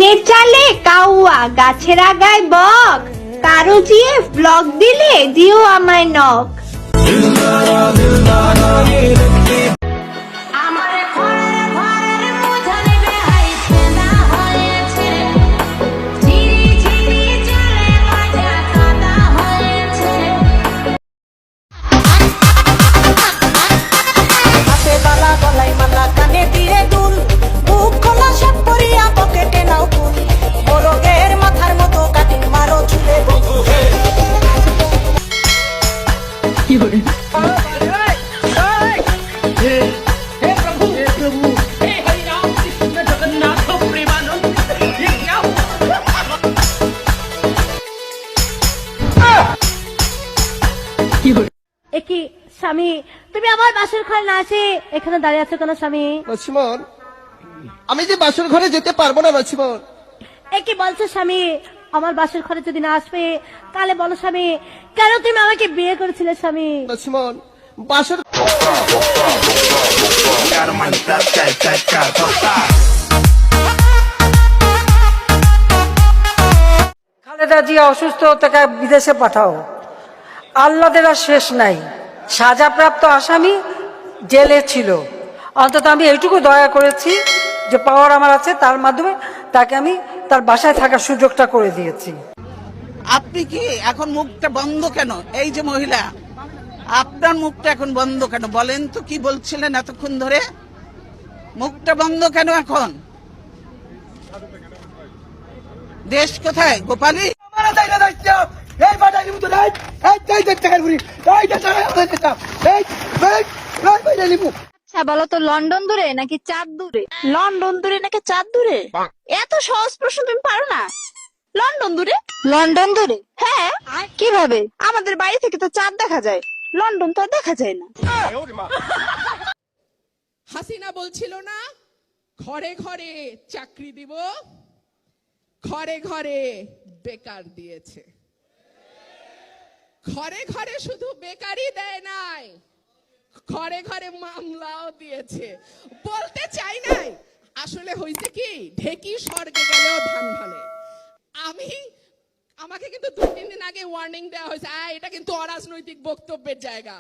টিনের চালে কাউয়া, গাছের আগায় বক, কারো জিয়ে ব্লক দিলে দিও আমায় নক। একই স্বামী, তুমি আমার বাসর ঘরে না আসে এখানে দাঁড়িয়ে আছো কেন স্বামী? লক্ষ্মণ, আমি যে বাসর ঘরে যেতে পারবো না লক্ষ্মণ। একই বলছো স্বামী, আমার বাসর ঘরে যদি না আসবে তাহলে বলো স্বামী, কেন তুমি আমাকে বিয়ে করেছিলে স্বামী? লক্ষ্মণ, বাসর খালেদা জিয়া অসুস্থ, তাকে বিদেশে পাঠাও। আল্লাদের আর শেষ নাই, সাজাপ্রাপ্ত আসামি জেলে ছিল। অন্তত আমি এইটুকু দয়া করেছি যে পাওয়ার আমার আছে, তার মাধ্যমে তাকে আমি তার বাসায় থাকার সুযোগটা করে দিয়েছি। আপনি কি এখন মুখটা বন্ধ কেন? এই যে মহিলা, আপনার মুখটা এখন বন্ধ কেন বলেন তো? কি বলছিলেন এতক্ষণ ধরে? মুখটা বন্ধ কেন এখন? দেশ কোথায়? গোপালী আচ্ছা বলো তো, লন্ডন দূরে নাকি চাঁদ দূরে? লন্ডন দূরে নাকি চাঁদ দূরে? এত সহজ প্রশ্ন তুমি পারো না? লন্ডন দূরে। লন্ডন দূরে? হ্যাঁ। কিভাবে? আমাদের বাড়ি থেকে তো চাঁদ দেখা যায়, লন্ডন তো আর দেখা যায় না। হাসিনা বলছিল না ঘরে ঘরে চাকরি দিব, ঘরে ঘরে বেকার দিয়েছে। ঘরে ঘরে শুধু বেকারই দেয় নাই, ঘরে ঘরে মামলাও দিয়েছে। বলতে চাই নাই, আসলে হয়েছে কি, ঢেকি স্বর্গে গেলেও ধান ভানে। আমাকে কিন্তু 2-3 দিন আগে ওয়ার্নিং দেওয়া হয়েছে, এটা কিন্তু অরাজনৈতিক বক্তব্যের জায়গা।